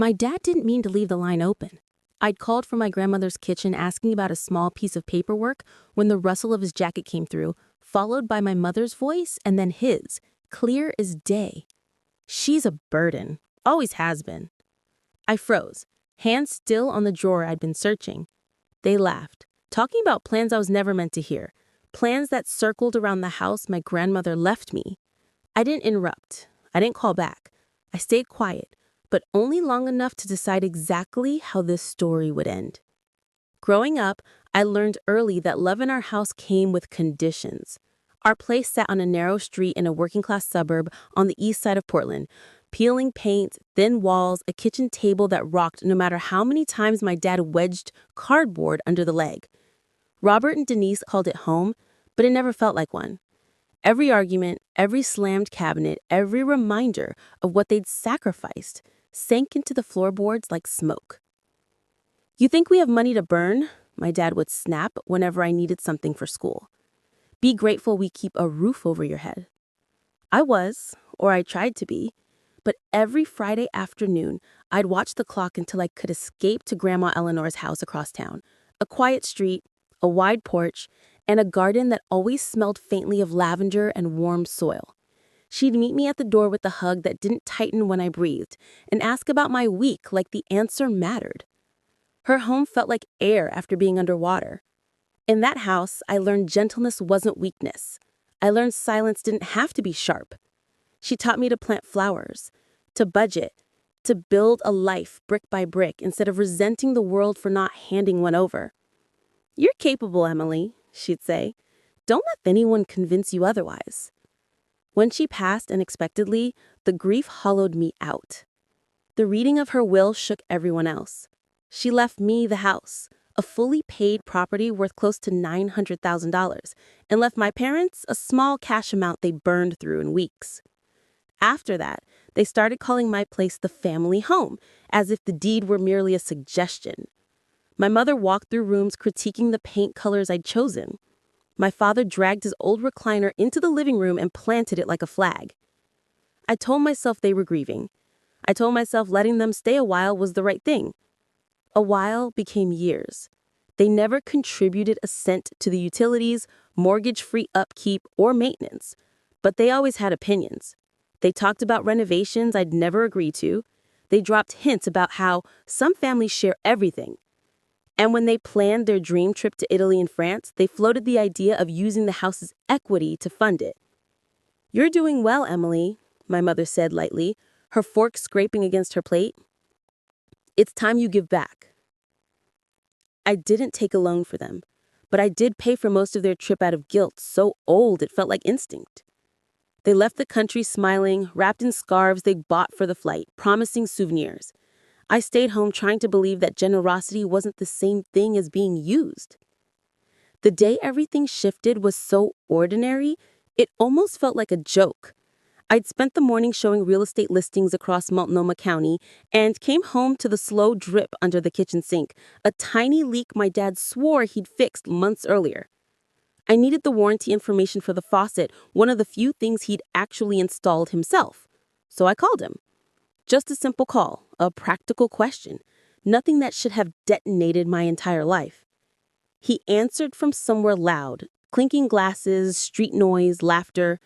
My dad didn't mean to leave the line open. I'd called from my grandmother's kitchen asking about a small piece of paperwork when the rustle of his jacket came through, followed by my mother's voice and then his, clear as day. She's a burden, always has been. I froze, hands still on the drawer I'd been searching. They laughed, talking about plans I was never meant to hear, plans that circled around the house my grandmother left me. I didn't interrupt. I didn't call back. I stayed quiet, but only long enough to decide exactly how this story would end. Growing up, I learned early that love in our house came with conditions. Our place sat on a narrow street in a working-class suburb on the east side of Portland. Peeling paint, thin walls, a kitchen table that rocked no matter how many times my dad wedged cardboard under the leg. Robert and Denise called it home, but it never felt like one. Every argument, every slammed cabinet, every reminder of what they'd sacrificed sank into the floorboards like smoke. "You think we have money to burn?" my dad would snap whenever I needed something for school. "Be grateful we keep a roof over your head." I was, or I tried to be, but every Friday afternoon, I'd watch the clock until I could escape to Grandma Eleanor's house across town. A quiet street, a wide porch, and a garden that always smelled faintly of lavender and warm soil. She'd meet me at the door with a hug that didn't tighten when I breathed, and ask about my week like the answer mattered. Her home felt like air after being underwater. In that house, I learned gentleness wasn't weakness. I learned silence didn't have to be sharp. She taught me to plant flowers, to budget, to build a life brick by brick instead of resenting the world for not handing one over. "You're capable, Emily," she'd say. "Don't let anyone convince you otherwise." When she passed unexpectedly, the grief hollowed me out. The reading of her will shook everyone else. She left me the house, a fully paid property worth close to $900,000, and left my parents a small cash amount they burned through in weeks. After that, they started calling my place the family home, as if the deed were merely a suggestion. My mother walked through rooms critiquing the paint colors I'd chosen. My father dragged his old recliner into the living room and planted it like a flag. I told myself they were grieving. I told myself letting them stay a while was the right thing. A while became years. They never contributed a cent to the utilities, mortgage-free upkeep, or maintenance, but they always had opinions. They talked about renovations I'd never agreed to. They dropped hints about how some families share everything. And when they planned their dream trip to Italy and France, they floated the idea of using the house's equity to fund it. "You're doing well, Emily," my mother said lightly, her fork scraping against her plate. "It's time you give back." I didn't take a loan for them, but I did pay for most of their trip out of guilt, so old it felt like instinct. They left the country smiling, wrapped in scarves they'd bought for the flight, promising souvenirs. I stayed home trying to believe that generosity wasn't the same thing as being used. The day everything shifted was so ordinary, it almost felt like a joke. I'd spent the morning showing real estate listings across Multnomah County and came home to the slow drip under the kitchen sink, a tiny leak my dad swore he'd fixed months earlier. I needed the warranty information for the faucet, one of the few things he'd actually installed himself. So I called him. Just a simple call, a practical question, nothing that should have detonated my entire life. He answered from somewhere loud, clinking glasses, street noise, laughter.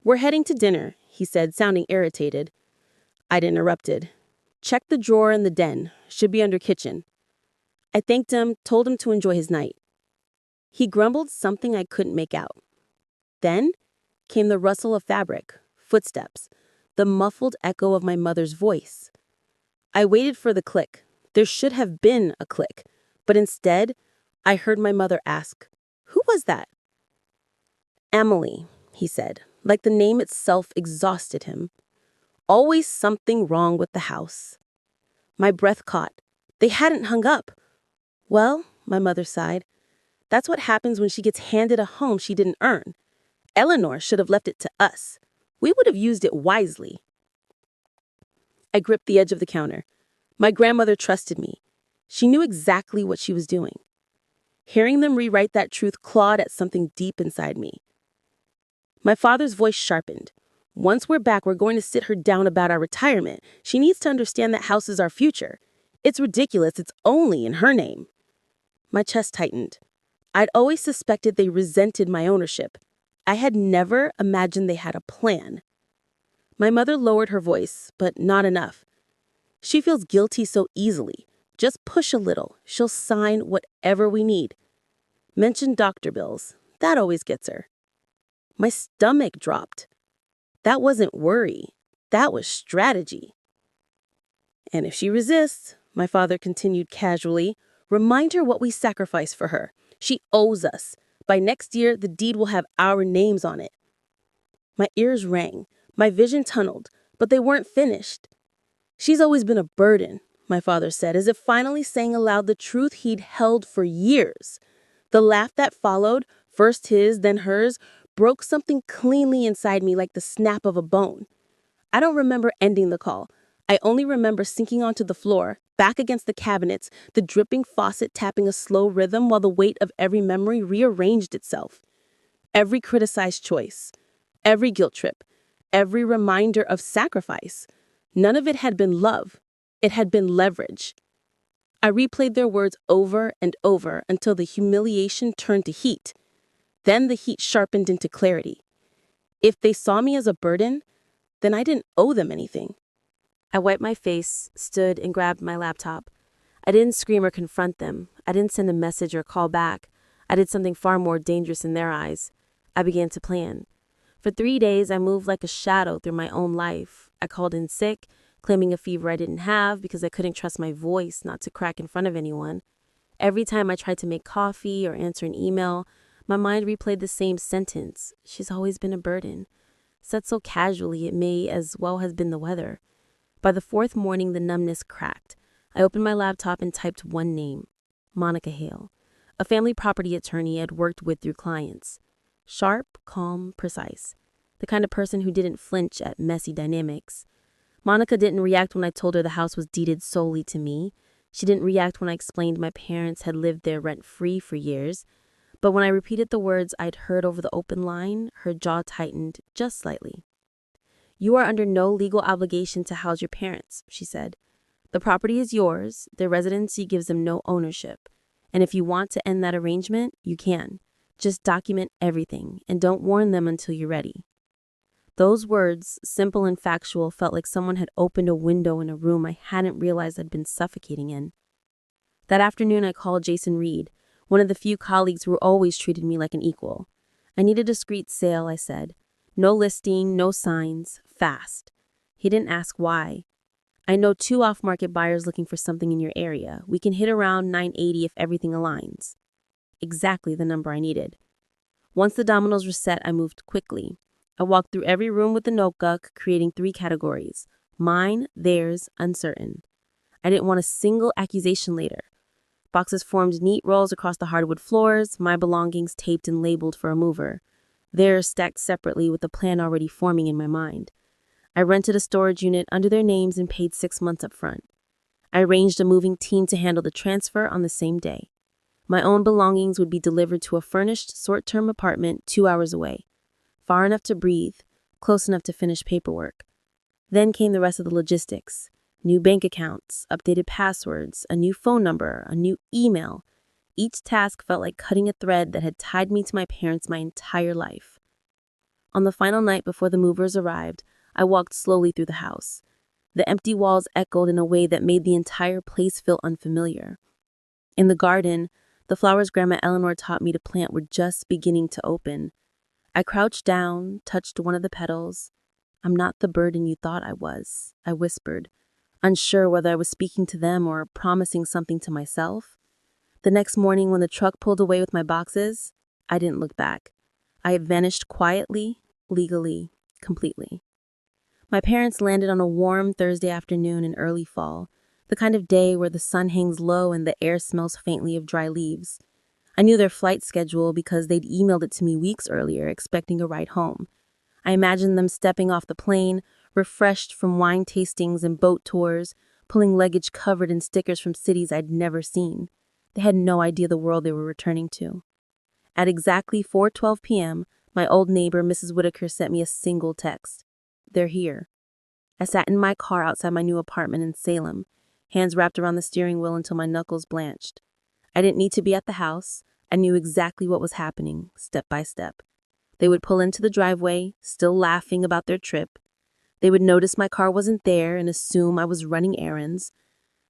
"We're heading to dinner," he said, sounding irritated. I'd interrupted. "Check the drawer in the den. Should be under kitchen." I thanked him, told him to enjoy his night. He grumbled something I couldn't make out. Then came the rustle of fabric, footsteps, the muffled echo of my mother's voice. I waited for the click. There should have been a click, but instead, I heard my mother ask, "Who was that?" "Emily," he said, like the name itself exhausted him. Always something wrong with the house. My breath caught. They hadn't hung up. "Well," my mother sighed, "that's what happens when she gets handed a home she didn't earn. Eleanor should have left it to us. We would have used it wisely." I gripped the edge of the counter. My grandmother trusted me. She knew exactly what she was doing. Hearing them rewrite that truth clawed at something deep inside me. My father's voice sharpened. Once we're back, we're going to sit her down about our retirement. She needs to understand that house is our future. It's ridiculous. It's only in her name. My chest tightened. I'd always suspected they resented my ownership. I had never imagined they had a plan. My mother lowered her voice, but not enough. She feels guilty so easily. Just push a little. She'll sign whatever we need. Mention doctor bills. That always gets her. My stomach dropped. That wasn't worry. That was strategy. And if she resists, my father continued casually, remind her what we sacrificed for her. She owes us. By next year, the deed will have our names on it. My ears rang. My vision tunneled, but they weren't finished. She's always been a burden, my father said, as if finally saying aloud the truth he'd held for years. The laugh that followed, first his, then hers, broke something cleanly inside me like the snap of a bone. I don't remember ending the call. I only remember sinking onto the floor, back against the cabinets, the dripping faucet tapping a slow rhythm while the weight of every memory rearranged itself. Every criticized choice, every guilt trip, every reminder of sacrifice. None of it had been love. It had been leverage. I replayed their words over and over until the humiliation turned to heat. Then the heat sharpened into clarity. If they saw me as a burden, then I didn't owe them anything. I wiped my face, stood, and grabbed my laptop. I didn't scream or confront them. I didn't send a message or call back. I did something far more dangerous in their eyes. I began to plan. For 3 days, I moved like a shadow through my own life. I called in sick, claiming a fever I didn't have because I couldn't trust my voice not to crack in front of anyone. Every time I tried to make coffee or answer an email, my mind replayed the same sentence. She's always been a burden. Said so casually it may as well have been the weather. By the 4th morning, the numbness cracked. I opened my laptop and typed one name, Monica Hale, a family property attorney I'd worked with through clients. Sharp, calm, precise. The kind of person who didn't flinch at messy dynamics. Monica didn't react when I told her the house was deeded solely to me. She didn't react when I explained my parents had lived there rent-free for years. But when I repeated the words I'd heard over the open line, her jaw tightened just slightly. You are under no legal obligation to house your parents, she said. The property is yours. Their residency gives them no ownership. And if you want to end that arrangement, you can. Just document everything and don't warn them until you're ready. Those words, simple and factual, felt like someone had opened a window in a room I hadn't realized I'd been suffocating in. That afternoon, I called Jason Reed, one of the few colleagues who always treated me like an equal. I need a discreet sale, I said. No listing, no signs, fast. He didn't ask why. I know 2 off-market buyers looking for something in your area. We can hit around 980 if everything aligns. Exactly the number I needed. Once the dominoes were set, I moved quickly. I walked through every room with the notebook, creating 3 categories. Mine, theirs, uncertain. I didn't want a single accusation later. Boxes formed neat rows across the hardwood floors, my belongings taped and labeled for a mover. Theirs stacked separately with a plan already forming in my mind. I rented a storage unit under their names and paid 6 months up front. I arranged a moving team to handle the transfer on the same day. My own belongings would be delivered to a furnished, short-term apartment 2 hours away. Far enough to breathe, close enough to finish paperwork. Then came the rest of the logistics. New bank accounts, updated passwords, a new phone number, a new email. Each task felt like cutting a thread that had tied me to my parents my entire life. On the final night before the movers arrived, I walked slowly through the house. The empty walls echoed in a way that made the entire place feel unfamiliar. In the garden, the flowers Grandma Eleanor taught me to plant were just beginning to open. I crouched down, touched one of the petals. I'm not the burden you thought I was, I whispered, unsure whether I was speaking to them or promising something to myself. The next morning, when the truck pulled away with my boxes, I didn't look back. I had vanished quietly, legally, completely. My parents landed on a warm Thursday afternoon in early fall, the kind of day where the sun hangs low and the air smells faintly of dry leaves. I knew their flight schedule because they'd emailed it to me weeks earlier, expecting a ride home. I imagined them stepping off the plane, refreshed from wine tastings and boat tours, pulling luggage covered in stickers from cities I'd never seen. They had no idea the world they were returning to. At exactly 4:12 p.m., my old neighbor, Mrs. Whitaker, sent me a single text. They're here. I sat in my car outside my new apartment in Salem, hands wrapped around the steering wheel until my knuckles blanched. I didn't need to be at the house. I knew exactly what was happening, step by step. They would pull into the driveway, still laughing about their trip. They would notice my car wasn't there and assume I was running errands.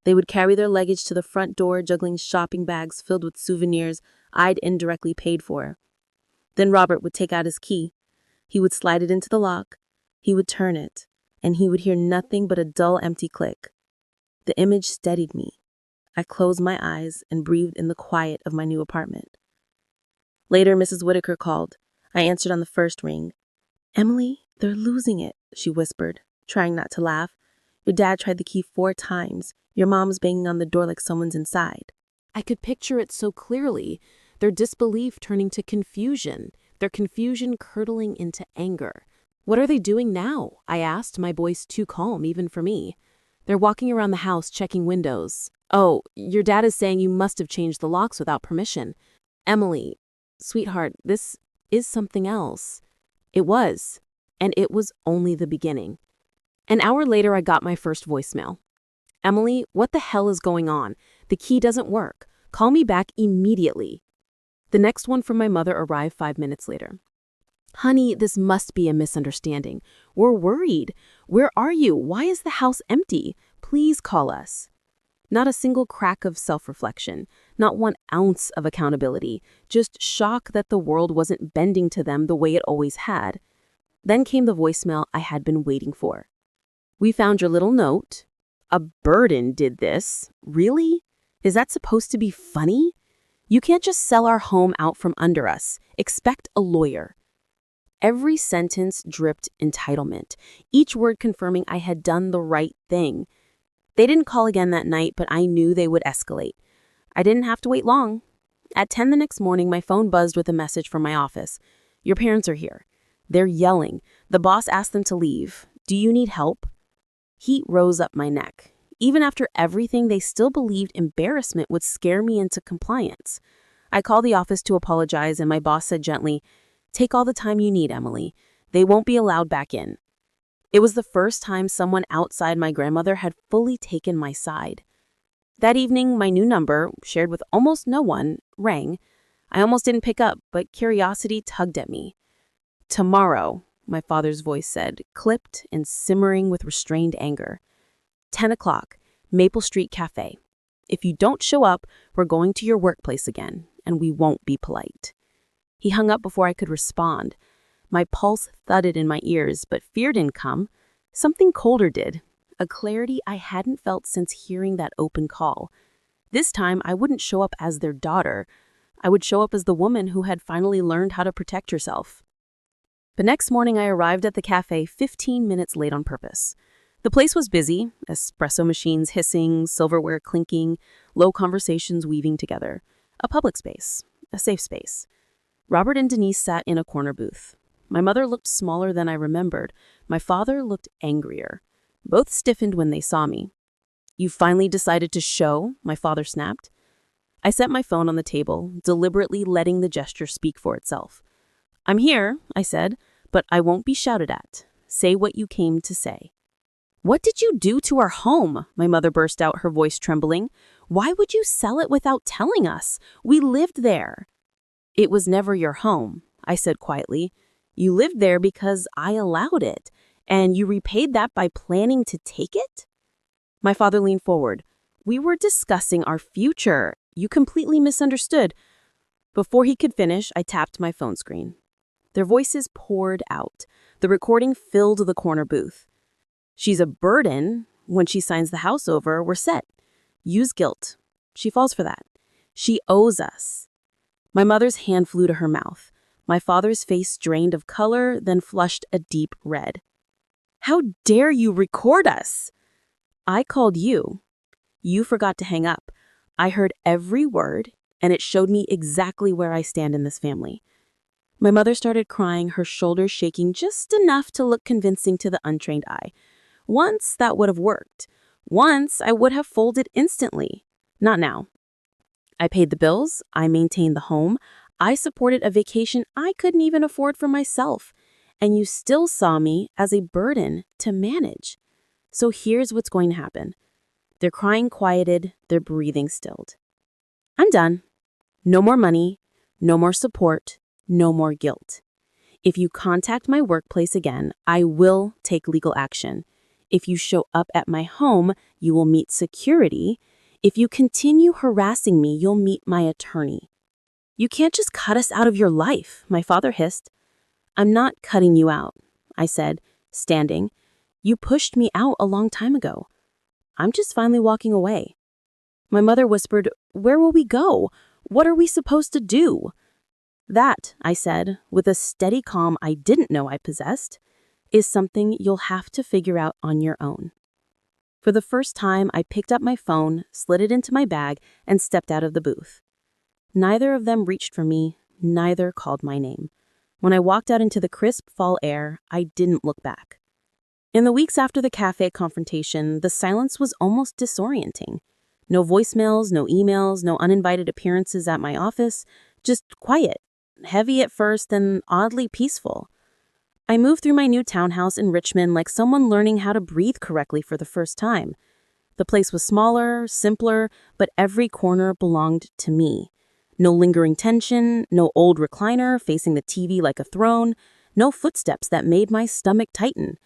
They would carry their luggage to the front door, juggling shopping bags filled with souvenirs I'd indirectly paid for. Then Robert would take out his key. He would slide it into the lock. He would turn it, and he would hear nothing but a dull, empty click. The image steadied me. I closed my eyes and breathed in the quiet of my new apartment. Later, Mrs. Whitaker called. I answered on the first ring. "Emily, they're losing it," she whispered, trying not to laugh. "Your dad tried the key 4 times. Your mom's banging on the door like someone's inside." I could picture it so clearly, their disbelief turning to confusion, their confusion curdling into anger. "What are they doing now?" I asked, my voice too calm even for me. "They're walking around the house checking windows. Oh, your dad is saying you must have changed the locks without permission." "Emily, sweetheart, this is something else." It was, and it was only the beginning. An hour later, I got my first voicemail. "Emily, what the hell is going on? The key doesn't work. Call me back immediately." The next one from my mother arrived 5 minutes later. "Honey, this must be a misunderstanding. We're worried. Where are you? Why is the house empty? Please call us." Not a single crack of self-reflection, not 1 ounce of accountability, just shock that the world wasn't bending to them the way it always had. Then came the voicemail I had been waiting for. "We found your little note. A burden did this. Really? Is that supposed to be funny? You can't just sell our home out from under us. Expect a lawyer." Every sentence dripped entitlement, each word confirming I had done the right thing. They didn't call again that night, but I knew they would escalate. I didn't have to wait long. At 10 the next morning, my phone buzzed with a message from my office. "Your parents are here. They're yelling. The boss asked them to leave. Do you need help?" Heat rose up my neck. Even after everything, they still believed embarrassment would scare me into compliance. I called the office to apologize, and my boss said gently, "Take all the time you need, Emily. They won't be allowed back in." It was the first time someone outside my grandmother had fully taken my side. That evening, my new number, shared with almost no one, rang. I almost didn't pick up, but curiosity tugged at me. "Tomorrow," my father's voice said, clipped and simmering with restrained anger. 10 o'clock, Maple Street Cafe. If you don't show up, we're going to your workplace again, and we won't be polite." He hung up before I could respond. My pulse thudded in my ears, but fear didn't come. Something colder did, a clarity I hadn't felt since hearing that open call. This time, I wouldn't show up as their daughter. I would show up as the woman who had finally learned how to protect herself. The next morning, I arrived at the cafe 15 minutes late on purpose. The place was busy, espresso machines hissing, silverware clinking, low conversations weaving together. A public space, a safe space. Robert and Denise sat in a corner booth. My mother looked smaller than I remembered. My father looked angrier. Both stiffened when they saw me. "You finally decided to show?" my father snapped. I set my phone on the table, deliberately letting the gesture speak for itself. "I'm here," I said, "but I won't be shouted at. Say what you came to say." "What did you do to our home?" my mother burst out, her voice trembling. "Why would you sell it without telling us? We lived there." "It was never your home," I said quietly. "You lived there because I allowed it, and you repaid that by planning to take it?" My father leaned forward. "We were discussing our future. You completely misunderstood." Before he could finish, I tapped my phone screen. Their voices poured out. The recording filled the corner booth. "She's a burden. When she signs the house over, we're set. Use guilt. She falls for that. She owes us." My mother's hand flew to her mouth. My father's face drained of color, then flushed a deep red. "How dare you record us?" "I called you. You forgot to hang up. I heard every word, and it showed me exactly where I stand in this family." My mother started crying, her shoulders shaking just enough to look convincing to the untrained eye. Once that would have worked. Once I would have folded instantly. Not now. I paid the bills, I maintained the home, I supported a vacation I couldn't even afford for myself. and you still saw me as a burden to manage. So here's what's going to happen. Their crying quieted, their breathing stilled. I'm done. No more money, no more support, no more guilt. If you contact my workplace again, I will take legal action. If you show up at my home, you will meet security. If you continue harassing me, you'll meet my attorney. You can't just cut us out of your life, my father hissed. I'm not cutting you out, I said, standing. You pushed me out a long time ago. I'm just finally walking away. My mother whispered, Where will we go? What are we supposed to do? That, I said, with a steady calm I didn't know I possessed, is something you'll have to figure out on your own. For the first time, I picked up my phone, slid it into my bag, and stepped out of the booth. Neither of them reached for me, neither called my name. When I walked out into the crisp fall air, I didn't look back. In the weeks after the cafe confrontation, the silence was almost disorienting. No voicemails, no emails, no uninvited appearances at my office, just quiet, heavy at first and oddly peaceful. I moved through my new townhouse in Richmond like someone learning how to breathe correctly for the first time. The place was smaller, simpler, but every corner belonged to me. No lingering tension, no old recliner facing the TV like a throne, no footsteps that made my stomach tighten.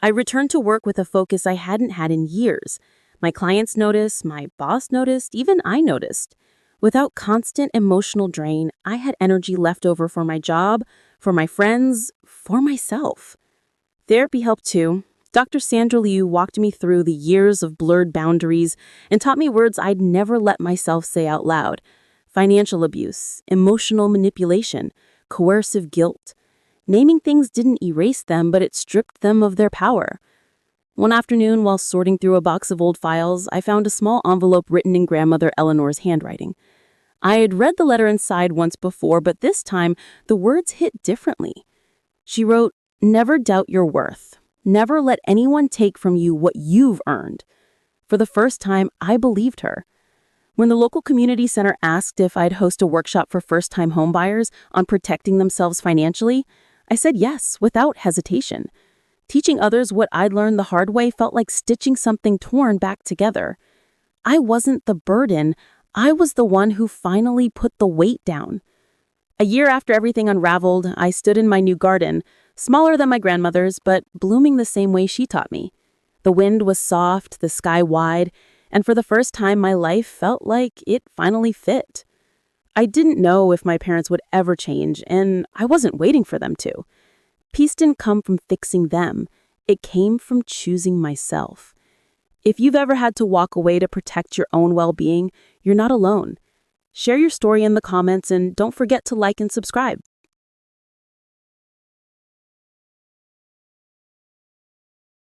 I returned to work with a focus I hadn't had in years. My clients noticed, my boss noticed, even I noticed. Without constant emotional drain, I had energy left over for my job, for my friends, for myself. Therapy helped too. Dr. Sandra Liu walked me through the years of blurred boundaries and taught me words I'd never let myself say out loud. Financial abuse, emotional manipulation, coercive guilt. Naming things didn't erase them, but it stripped them of their power. One afternoon, while sorting through a box of old files, I found a small envelope written in grandmother Eleanor's handwriting. I had read the letter inside once before, but this time, the words hit differently. She wrote, Never doubt your worth. Never let anyone take from you what you've earned. For the first time, I believed her. When the local community center asked if I'd host a workshop for first-time homebuyers on protecting themselves financially, I said yes, without hesitation. Teaching others what I'd learned the hard way felt like stitching something torn back together. I wasn't the burden, I was the one who finally put the weight down. A year after everything unraveled, I stood in my new garden, smaller than my grandmother's, but blooming the same way she taught me. The wind was soft, the sky wide, and for the first time my life felt like it finally fit. I didn't know if my parents would ever change, and I wasn't waiting for them to. Peace didn't come from fixing them. It came from choosing myself. If you've ever had to walk away to protect your own well-being, you're not alone. Share your story in the comments and don't forget to like and subscribe.